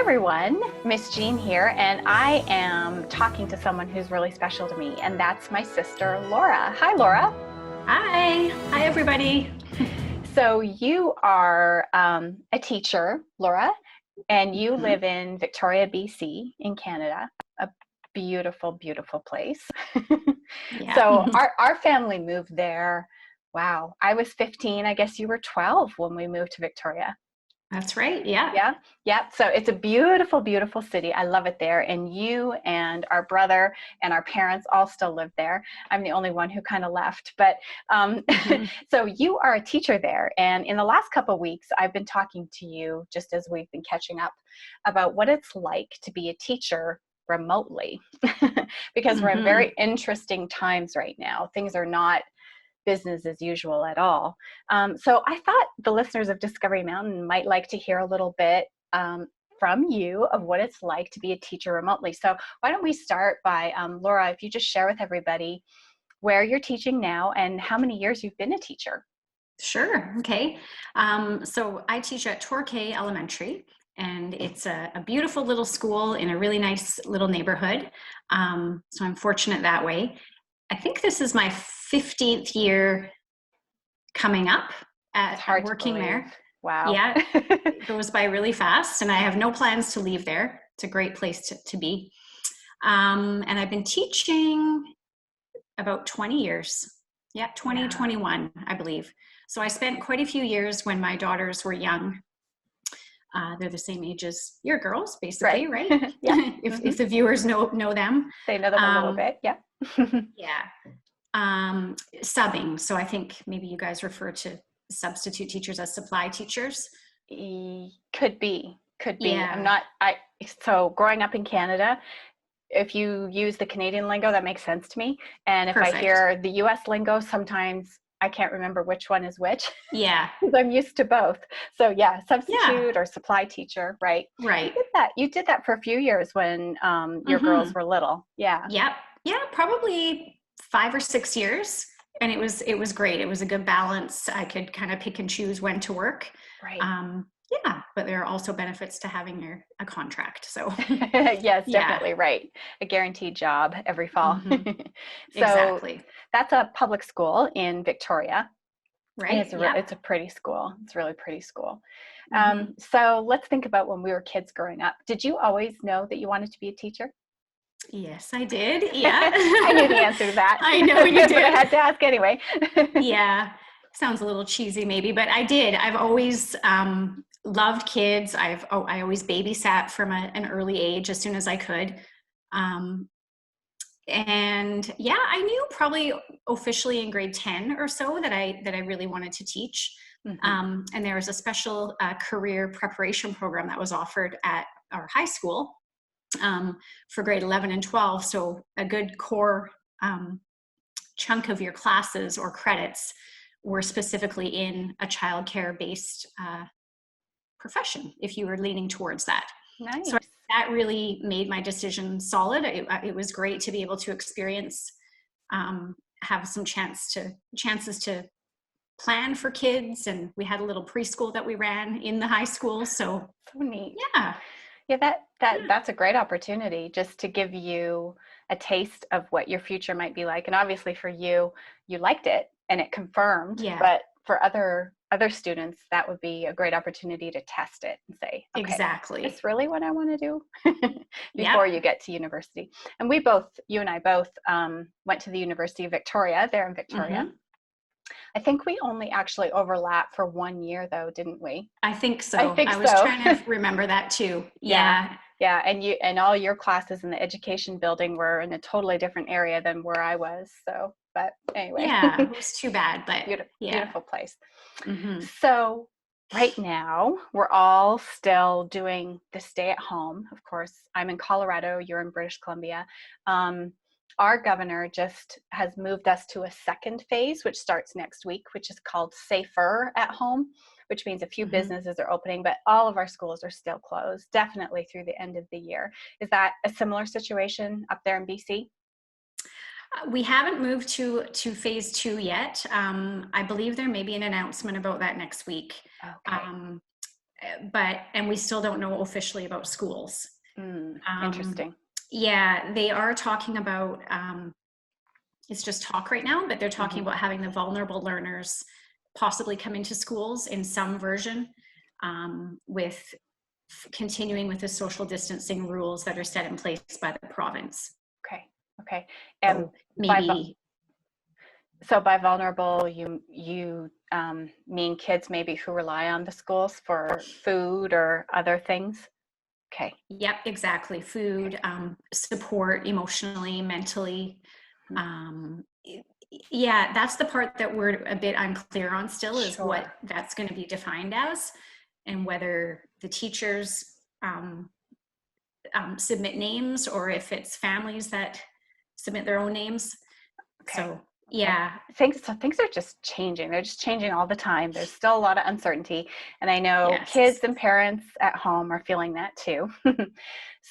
everyone, Miss Jean here, and I am talking to someone who's really special to me, and that's my sister, Laura. Hi, Laura. Hi. Hi, everybody. So you are a teacher, Laura, and you live in Victoria, BC in Canada, a beautiful, beautiful place. Yeah. So our family moved there. Wow, I was 15. I guess you were 12 when we moved to Victoria. That's right. Yeah. Yeah. So it's a beautiful, beautiful city. I love it there. And you and our brother and our parents all still live there. I'm the only one who kind of left. But so you are a teacher there. And in the last couple of weeks, I've been talking to you just as we've been catching up about what it's like to be a teacher remotely, because we're in very interesting times right now. Things are not business as usual at all. So I thought the listeners of Discovery Mountain might like to hear a little bit from you of what it's like to be a teacher remotely. So why don't we start by, Laura, if you just share with everybody where you're teaching now and how many years you've been a teacher. Sure. Okay. So I teach at Torquay Elementary, and it's a beautiful little school in a really nice little neighborhood. So I'm fortunate that way. I think this is my 15th year coming up at working there. Wow. Yeah, it goes by really fast, and I have no plans to leave there. It's a great place to be. And I've been teaching about 20 years. Yeah, 21, I believe. So I spent quite a few years when my daughters were young. They're the same age as your girls, basically, right? Yeah. If the viewers know them. They know them a little bit, yeah. Yeah. Subbing. So I think maybe you guys refer to substitute teachers as supply teachers. Could be. Yeah. So growing up in Canada, if you use the Canadian lingo, that makes sense to me. And if I hear the US lingo, sometimes I can't remember which one is which. Yeah. Because I'm used to both. So yeah, substitute or supply teacher, right? Right. You did that for a few years when your girls were little. Yeah. Yep. Yeah, probably 5 or 6 years. And it was great. It was a good balance. I could kind of pick and choose when to work. Right. Yeah, but there are also benefits to having a contract. So yes, definitely right. A guaranteed job every fall. So exactly. That's a public school in Victoria. Right. And it's a pretty school. It's a really pretty school. So let's think about when we were kids growing up. Did you always know that you wanted to be a teacher? Yes, I did. Yeah. I knew the answer to that. I know you did. But I had to ask anyway. Yeah. Sounds a little cheesy maybe, but I did. I've always loved kids. I always babysat from an early age as soon as I could. And yeah, I knew probably officially in grade 10 or so that I really wanted to teach. And there was a special career preparation program that was offered at our high school for grade 11 and 12. So a good core chunk of your classes or credits were specifically in a childcare based profession, if you were leaning towards that. Nice. So that really made my decision solid. It was great to be able to experience, have some chances to plan for kids. And we had a little preschool that we ran in the high school. So neat. Yeah, that's a great opportunity just to give you a taste of what your future might be like. And obviously for you, you liked it and it confirmed. Yeah. But for other students, that would be a great opportunity to test it and say, okay, exactly. Is this really what I want to do before you get to university? And you and I both went to the University of Victoria, there in Victoria. I think we only actually overlapped for 1 year though, didn't we? I think so. I was trying to remember that too. Yeah. Yeah. And all your classes in the education building were in a totally different area than where I was. So, but anyway. Yeah, it was too bad, but beautiful place. So right now we're all still doing the stay at home. Of course, I'm in Colorado, you're in British Columbia. Our governor just has moved us to a second phase, which starts next week, which is called Safer at Home, which means a few businesses are opening, but all of our schools are still closed, definitely through the end of the year. Is that a similar situation up there in BC? We haven't moved to phase 2 yet. I believe there may be an announcement about that next week. Okay. and we still don't know officially about schools. Interesting. Yeah, they are talking about, it's just talk right now, but they're talking about having the vulnerable learners possibly come into schools in some version, with continuing with the social distancing rules that are set in place by the province. Okay. And so maybe by vulnerable, you mean kids maybe who rely on the schools for food or other things? Okay. Yep, exactly. Food, support emotionally, mentally. Yeah, that's the part that we're a bit unclear on still, is what that's going to be defined as, and whether the teachers submit names, or if it's families that submit their own names. Okay. So yeah, things are just changing. They're just changing all the time. There's still a lot of uncertainty, and I know kids and parents at home are feeling that too.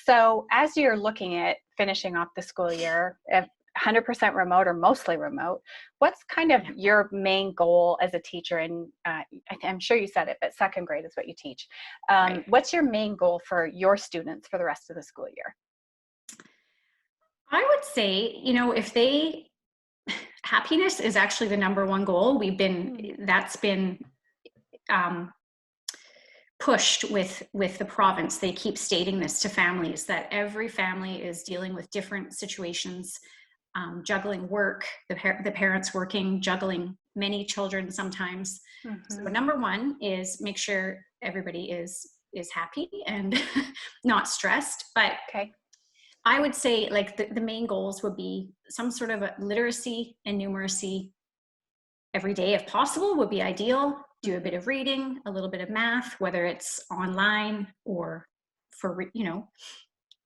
So as you're looking at finishing off the school year, 100% remote or mostly remote, what's kind of your main goal as a teacher? And I'm sure you said it, but second grade is what you teach. What's your main goal for your students for the rest of the school year? I would say, if happiness is actually the number one goal. That's been pushed with the province. They keep stating this to families, that every family is dealing with different situations, juggling work, the parents working, juggling many children sometimes. So number one is make sure everybody is happy and not stressed. But I would say, like, the main goals would be some sort of a literacy and numeracy every day, if possible, would be ideal. Do a bit of reading, a little bit of math, whether it's online or for,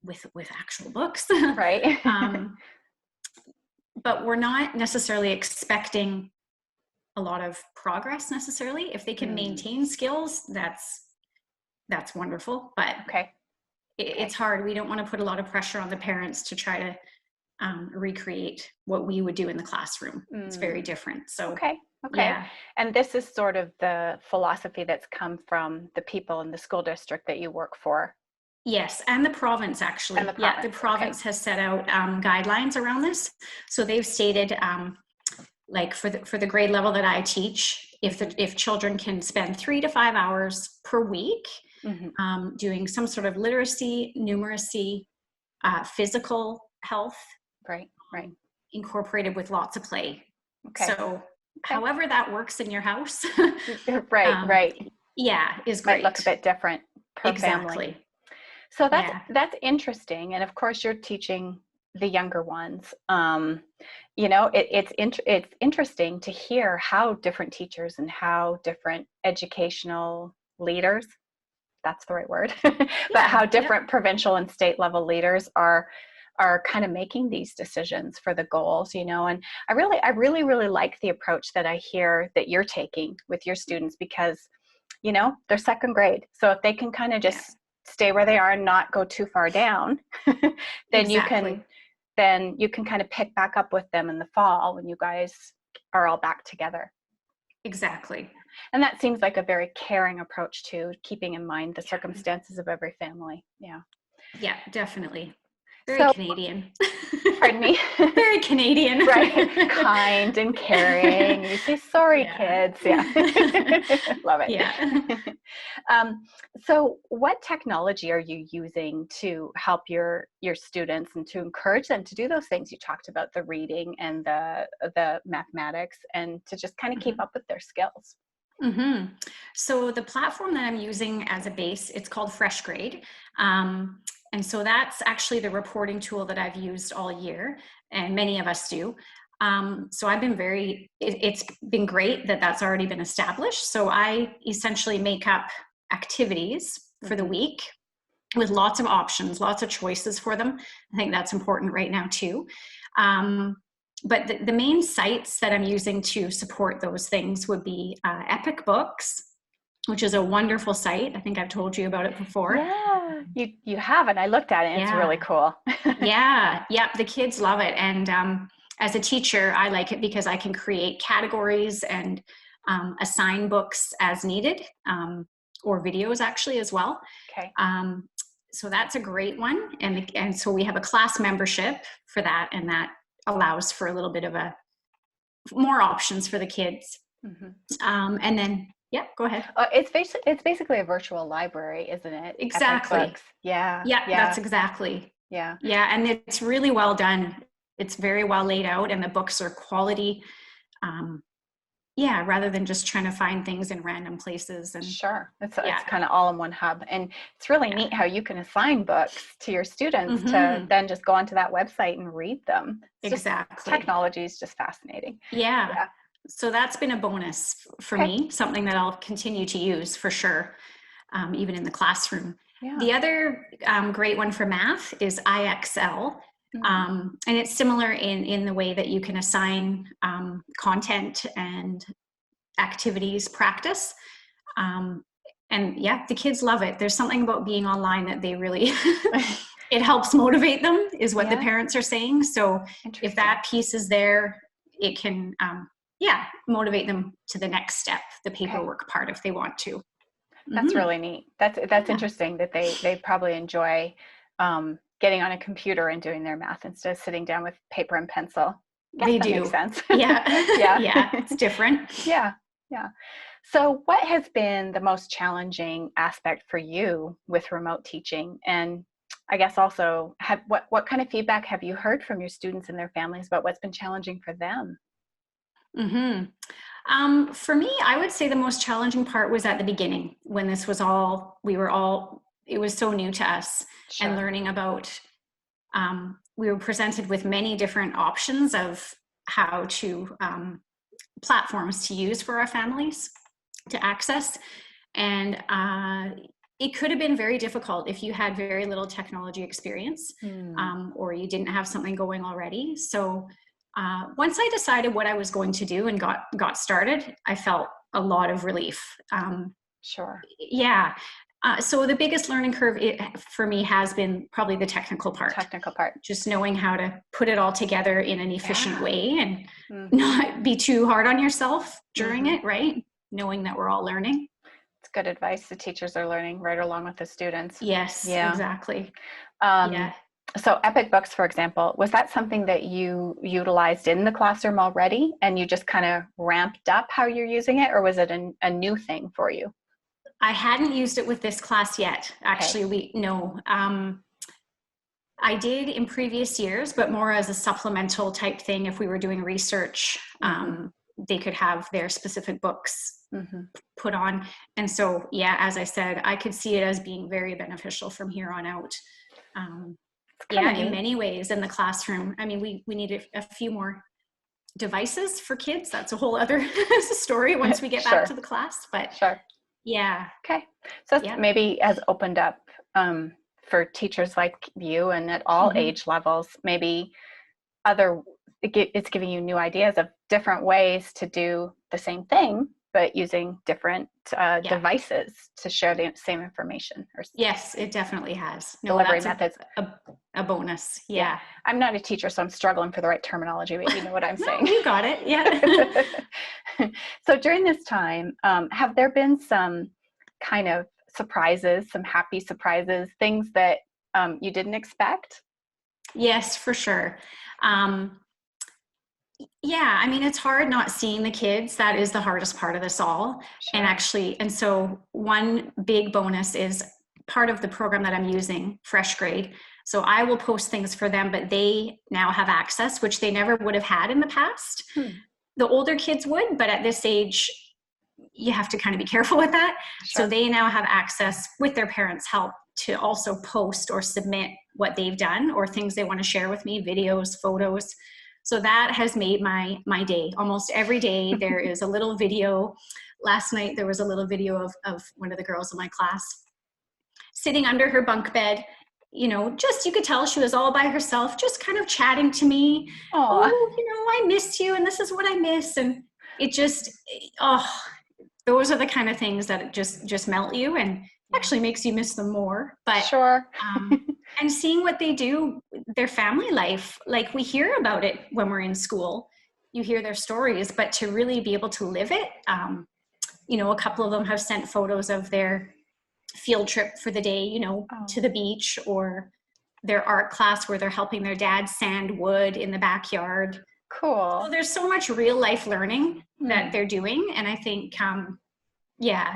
with actual books. Right. But we're not necessarily expecting a lot of progress necessarily. If they can maintain skills, that's wonderful. But it's hard. We don't want to put a lot of pressure on the parents to try to recreate what we would do in the classroom. It's very different. So yeah. And this is sort of the philosophy that's come from the people in the school district that you work for. Yes, and the province, actually. The province has set out guidelines around this. So they've stated, like, for the grade level that I teach, if children can spend 3 to 5 hours per week doing some sort of literacy, numeracy, physical health, incorporated with lots of play. So however that works in your house, yeah, is great. Might look a bit different per family. So that's interesting. And of course, you're teaching the younger ones. It's interesting to hear how different teachers and how different educational leaders, that's the right word, but how different provincial and state level leaders are kind of making these decisions for the goals, and I really like the approach that I hear that you're taking with your students, because they're second grade, so if they can kind of just stay where they are and not go too far down, then you can kind of pick back up with them in the fall when you guys are all back together. Exactly. And that seems like a very caring approach to keeping in mind the circumstances of every family. Yeah, definitely. Very Canadian. Pardon me? Very Canadian. Right. Kind and caring. You say, sorry, kids. Yeah. Love it. Yeah. So what technology are you using to help your students and to encourage them to do those things? You talked about the reading and the mathematics, and to just kind of keep up with their skills. So the platform that I'm using as a base, it's called Fresh Grade. And so that's actually the reporting tool that I've used all year, and many of us do. So I've been it's been great that that's already been established. So I essentially make up activities for the week with lots of options, lots of choices for them. I think that's important right now too. But the main sites that I'm using to support those things would be Epic Books, which is a wonderful site. I think I've told you about it before. Yeah, you haven't. I looked at it, and it's really cool. Yeah, the kids love it. And as a teacher, I like it because I can create categories and assign books as needed. or videos actually as well. Okay. So that's a great one. And so we have a class membership for that, and that allows for a little bit of more options for the kids. And then, yeah, go ahead. It's basically a virtual library, isn't it? Exactly. Epic Books. Yeah. Yeah, that's exactly. Yeah. Yeah. And it's really well done. It's very well laid out, and the books are quality. Yeah, rather than just trying to find things in random places. And sure, it's kind of all in one hub, and it's really neat how you can assign books to your students to then just go onto that website and read them. Technology is just fascinating. Yeah. So that's been a bonus for me, something that I'll continue to use for sure, even in the classroom. Yeah. The other great one for math is IXL. And it's similar in the way that you can assign content and activities practice. And yeah, the kids love it. There's something about being online that they really, it helps motivate them, is what the parents are saying. So if that piece is there, it can, motivate them to the next step, the paperwork part, if they want to. That's really neat. That's interesting that they probably enjoy getting on a computer and doing their math instead of sitting down with paper and pencil. They do. Makes sense. Yeah. Yeah. It's different. Yeah. So what has been the most challenging aspect for you with remote teaching? And I guess also, what kind of feedback have you heard from your students and their families about what's been challenging for them? For me, I would say the most challenging part was at the beginning, when this was it was so new to us. Sure. And learning about, we were presented with many different options of how to, platforms to use for our families to access. And it could have been very difficult if you had very little technology experience, or you didn't have something going already. So once I decided what I was going to do and got started, I felt a lot of relief. Sure. Yeah. So the biggest learning curve for me has been probably the technical part. Just knowing how to put it all together in an efficient way and not be too hard on yourself during it, right? Knowing that we're all learning. It's good advice. The teachers are learning right along with the students. Yes, exactly. So Epic Books, for example, was that something that you utilized in the classroom already and you just kind of ramped up how you're using it, or was it a new thing for you? I hadn't used it with this class yet. Actually, I did in previous years, but more as a supplemental type thing. If we were doing research, they could have their specific books put on. And so, yeah, as I said, I could see it as being very beneficial from here on out. In many ways in the classroom. I mean, we needed a few more devices for kids. That's a whole other story once we get back to the class, but yeah. Okay. So maybe has opened up for teachers like you and at all age levels, maybe it's giving you new ideas of different ways to do the same thing, but using different devices to share the same information. Yes, it definitely has. Delivery methods. A bonus. Yeah. I'm not a teacher, so I'm struggling for the right terminology, but you know what I'm saying. You got it. Yeah. So during this time, have there been some kind of surprises, some happy surprises, things that you didn't expect? Yes, for sure. Yeah, I mean, it's hard not seeing the kids. That is the hardest part of this all. Sure. And so one big bonus is part of the program that I'm using, Fresh Grade. So I will post things for them, but they now have access, which they never would have had in the past. The older kids would, but at this age, you have to kind of be careful with that. Sure. So they now have access with their parents' help to also post or submit what they've done or things they want to share with me, videos, photos. So that has made my day. Almost every day there is a little video. Last night there was a little video of one of the girls in my class sitting under her bunk bed. You know, you could tell she was all by herself, just kind of chatting to me. Aww. Oh, I missed you and this is what I miss. And it just, those are the kind of things that just melt you and actually makes you miss them more. But sure. And seeing what they do, their family life, like we hear about it when we're in school, you hear their stories, but to really be able to live it, a couple of them have sent photos of their field trip for the day, to the beach, or their art class where they're helping their dad sand wood in the backyard. Cool. So there's so much real life learning that they're doing. And I think,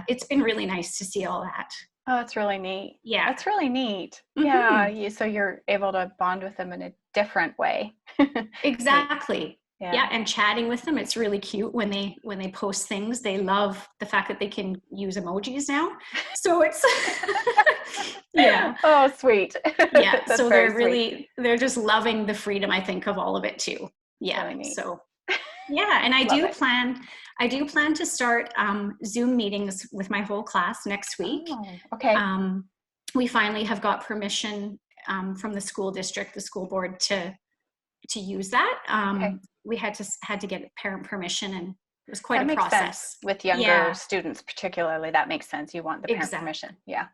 it's been really nice to see all that. Oh, that's really neat. Yeah. That's really neat. Mm-hmm. Yeah. So you're able to bond with them in a different way. Exactly. Yeah. And chatting with them, it's really cute when they post things. They love the fact that they can use emojis now. So it's yeah. Oh, sweet. Yeah. So they're just loving the freedom, I think, of all of it too. Yeah. Really neat. So yeah. And I do plan to start Zoom meetings with my whole class next week. Oh, okay. We finally have got permission from the school district, the school board, to use that. Okay. We had to get parent permission, and it was quite a process. Sense. With younger students particularly, that makes sense. You want the parent permission. Yeah.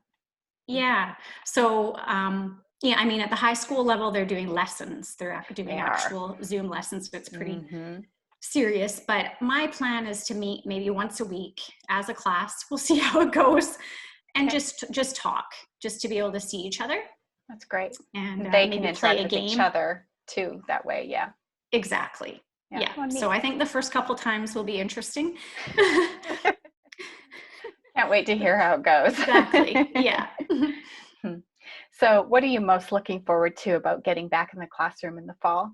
Yeah. So I mean, at the high school level, they're doing lessons. They're doing actual Zoom lessons, so it's pretty serious. But my plan is to meet maybe once a week as a class. We'll see how it goes, and just talk, just to be able to see each other. That's great. And they maybe can interact play a with game. each other too that way. Yeah. Exactly. Yeah. Well, so I think the first couple times will be interesting. Can't wait to hear how it goes. Exactly. Yeah. So what are you most looking forward to about getting back in the classroom in the fall?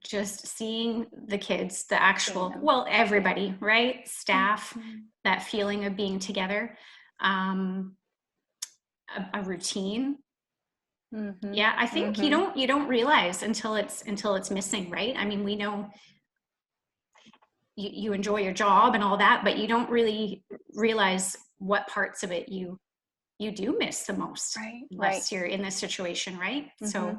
Just seeing the kids, the actual, everybody, right? Staff, that feeling of being together, a routine. Yeah, I think you don't realize until it's missing, right? I mean, we know you enjoy your job and all that, but you don't really realize what parts of it you do miss the most, right? Unless you're in this situation, right? So,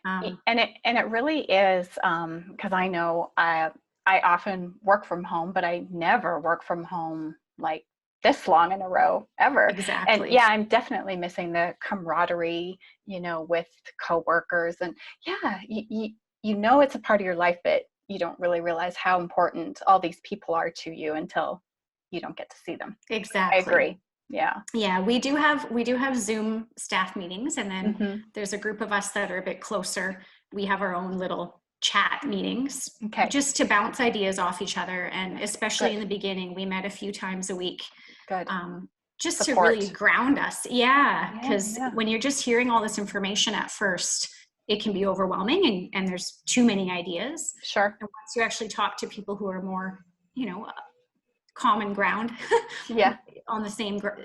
and it really is, because I know I often work from home, but I never work from home like this long in a row ever. Exactly. And I'm definitely missing the camaraderie, with coworkers, and it's a part of your life, but you don't really realize how important all these people are to you until you don't get to see them. Exactly. I agree. Yeah, we do have Zoom staff meetings, and then there's a group of us that are a bit closer. We have our own little chat meetings, just to bounce ideas off each other, and especially in the beginning, we met a few times a week. Good. Just Support. To really ground us. Because when you're just hearing all this information at first, it can be overwhelming, and there's too many ideas. Sure. And once you actually talk to people who are more, common ground, on the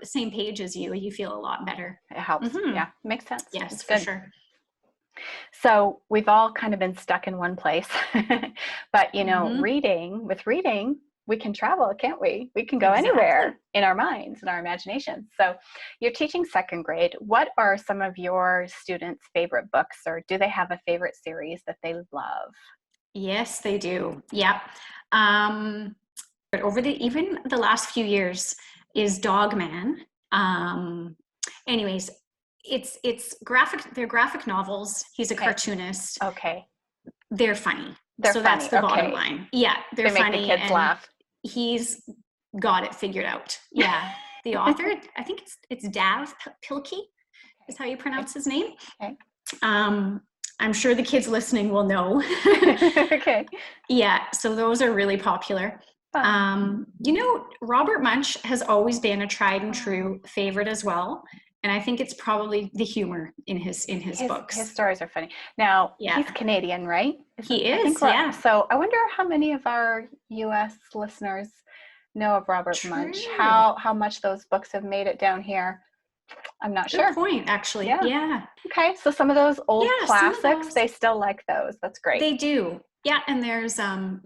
same page as you feel a lot better. It helps. Yeah, makes sense. Yes, for sure. So we've all kind of been stuck in one place, but reading, we can travel, can't we? We can go anywhere in our minds and our imagination. So you're teaching second grade. What are some of your students' favorite books, or do they have a favorite series that they love? Yes, they do. Yeah. But over even the last few years is Dog Man. Anyways, it's graphic. They're graphic novels. He's a cartoonist. Okay. They're funny. So that's the bottom line. Yeah, they're funny. They make the kids laugh. He's got it figured out. Yeah. The author, I think it's Dav Pilkey is how you pronounce his name. Okay. I'm sure the kids listening will know. Okay. Yeah. So those are really popular. Robert Munsch has always been a tried and true favorite as well. And I think it's probably the humor in his books. His stories are funny. Now, he's Canadian, right? He is, yeah. So I wonder how many of our U.S. listeners know of Robert Munsch, how much those books have made it down here. I'm not sure. Good point, actually. Yeah. Okay, so some of those old classics, they still like those. That's great. They do. Yeah, and there's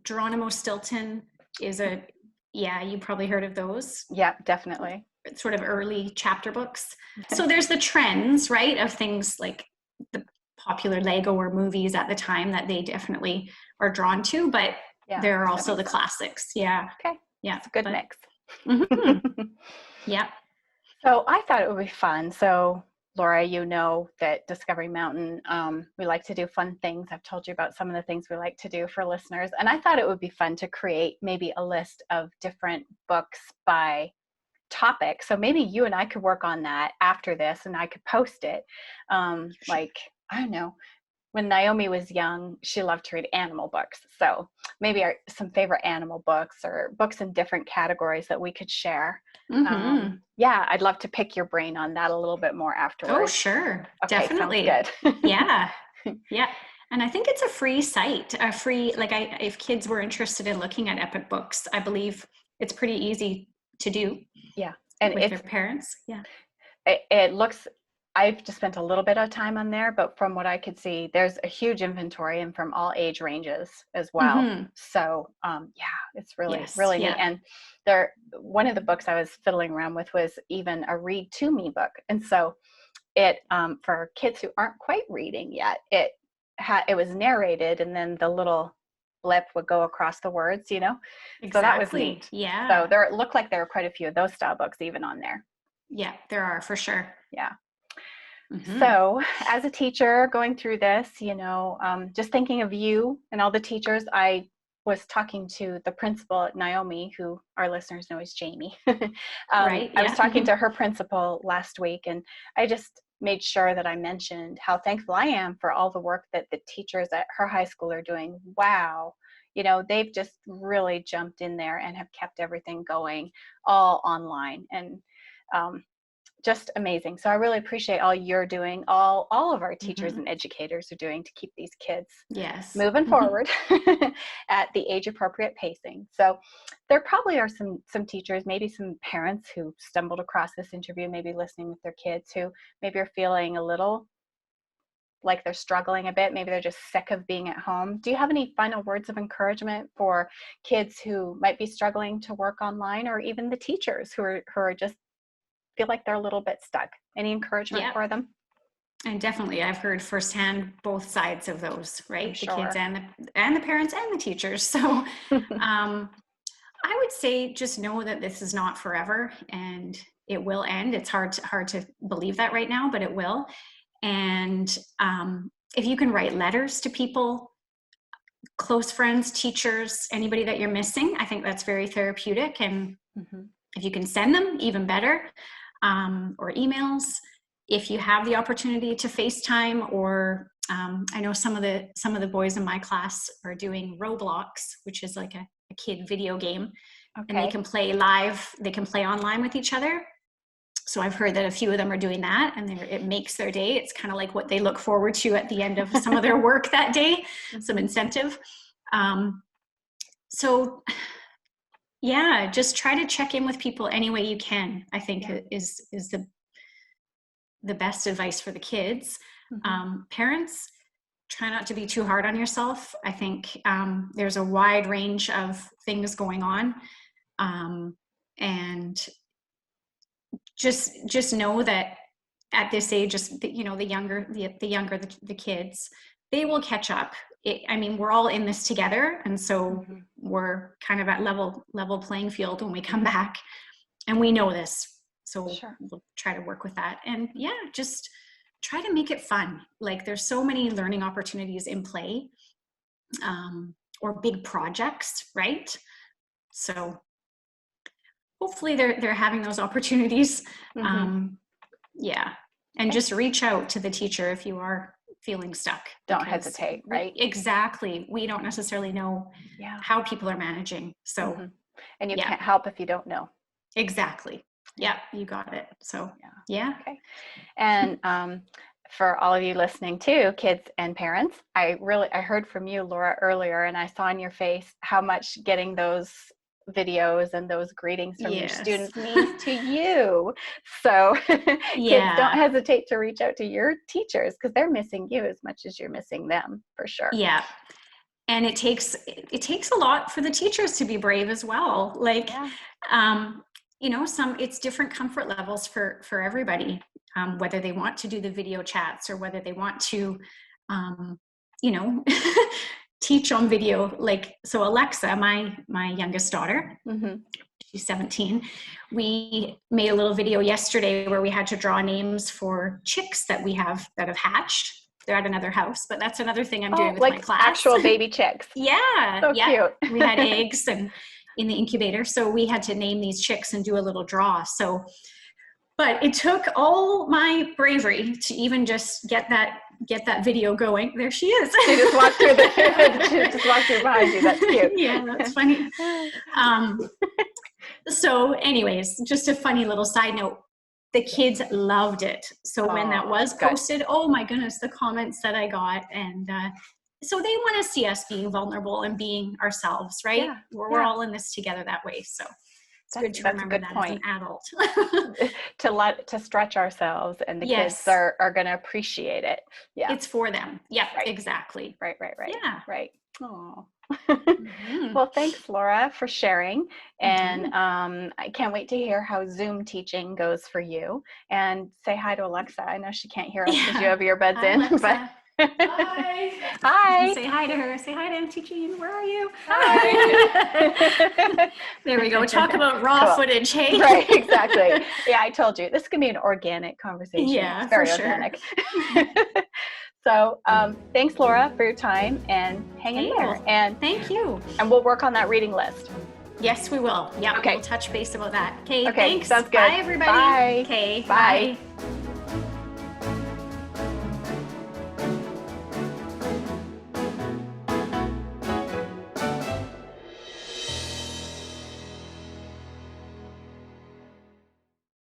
Geronimo Stilton is you probably heard of those. Yeah, definitely. Sort of early chapter books. So there's the trends, right, of things like the popular Lego or movies at the time that they definitely are drawn to, but there are also the classics. Yeah. Okay. Yeah. It's a good mix. Yeah. So I thought it would be fun. So Laura, you know that Discovery Mountain, we like to do fun things. I've told you about some of the things we like to do for listeners. And I thought it would be fun to create maybe a list of different books by topic. So maybe you and I could work on that after this, and I could post it. Like, I don't know, when Naomi was young, she loved to read animal books. So maybe some favorite animal books or books in different categories that we could share. Yeah, I'd love to pick your brain on that a little bit more afterwards. Oh, sure. Okay, Definitely. sounds good. Yeah. Yeah. And I think it's a free site, if kids were interested in looking at Epic books, I believe it's pretty easy to do. Yeah. And with their parents. Yeah. It looks, I've just spent a little bit of time on there, but from what I could see, there's a huge inventory and from all age ranges as well. So yeah, it's really, really neat. And one of the books I was fiddling around with was even a read to me book. And so it, for kids who aren't quite reading yet, it was narrated, and then the little blip would go across the words, you know? Exactly. So that was neat. Yeah. So it looked like there were quite a few of those style books even on there. Yeah, there are, for sure. Yeah. So as a teacher going through this, you know, just thinking of you and all the teachers, I was talking to the principal at Naomi, who our listeners know as Jamie. Right. Yeah. I was talking to her principal last week, and I just made sure that I mentioned how thankful I am for all the work that the teachers at her high school are doing. Wow. You know, they've just really jumped in there and have kept everything going all online, and just amazing. So I really appreciate all you're doing, all of our teachers and educators are doing to keep these kids moving forward at the age appropriate pacing. So there probably are some teachers, maybe some parents who stumbled across this interview, maybe listening with their kids, who maybe are feeling a little like they're struggling a bit. Maybe they're just sick of being at home. Do you have any final words of encouragement for kids who might be struggling to work online, or even the teachers who are just feel like they're a little bit stuck? Any encouragement for them? And definitely, I've heard firsthand both sides of those, right? Sure. The kids and the parents and the teachers. So I would say just know that this is not forever, and it will end. It's hard to believe that right now, but it will. And if you can write letters to people, close friends, teachers, anybody that you're missing, I think that's very therapeutic. And if you can send them, even better. Or emails. If you have the opportunity to FaceTime, or I know some of the boys in my class are doing Roblox, which is like a kid video game, and they can play live. They can play online with each other. So I've heard that a few of them are doing that, and it makes their day. It's kind of like what they look forward to at the end of some of their work that day, some incentive. So yeah, just try to check in with people any way you can, I think is the best advice for the kids. Parents, try not to be too hard on yourself. I think there's a wide range of things going on. And just know that at this age, you know, the younger the kids, they will catch up. I mean, we're all in this together, and so we're kind of at level playing field when we come back, and we know this, so we'll try to work with that. And just try to make it fun. Like, there's so many learning opportunities in play, or big projects, right? So hopefully they're having those opportunities. And just reach out to the teacher if you are feeling stuck. Don't hesitate, right? Exactly. We don't necessarily know how people are managing. So and you can't help if you don't know. Exactly. Yeah, you got it. So okay. And for all of you listening too, kids and parents, I heard from you, Laura, earlier, and I saw in your face how much getting those videos and those greetings from your students means to you. So kids, don't hesitate to reach out to your teachers, because they're missing you as much as you're missing them, for sure. Yeah. And it takes a lot for the teachers to be brave as well. Like, you know, it's different comfort levels for everybody, whether they want to do the video chats or whether they want to, you know, teach on video. Like, so Alexa, my youngest daughter, she's 17. We made a little video yesterday where we had to draw names for chicks that we have that have hatched. They're at another house, but that's another thing I'm doing with my class. Actual baby chicks. Yeah. So cute. We had eggs and in the incubator. So we had to name these chicks and do a little draw. So, but it took all my bravery to even just get that video going. There she is. She just walked through behind you. That's cute. Yeah, that's funny. So anyways, just a funny little side note. The kids loved it. So when that was posted, oh my goodness, the comments that I got. And so they want to see us being vulnerable and being ourselves, right? Yeah. We're all in this together that way. So it's good to remember that as an adult. to stretch ourselves, and the kids are going to appreciate it. Yeah. It's for them. Yeah, exactly. Right. Yeah. Right. Oh. Well, thanks, Laura, for sharing. And I can't wait to hear how Zoom teaching goes for you. And say hi to Alexa. I know she can't hear us because you have your earbuds in. Alexa. But hi. Hi. Say hi to her. Say hi to Auntie Jean. Where are you? Hi. There we go. Talk about raw footage, hey? Right, exactly. Yeah, I told you. This can be an organic conversation. Yeah, it's very for organic. So thanks, Laura, for your time and hanging there. And thank you. And we'll work on that reading list. Yes, we will. Yeah, okay. We'll touch base about that. Okay, thanks. Sounds good. Bye, everybody. Bye. Okay, bye. Bye.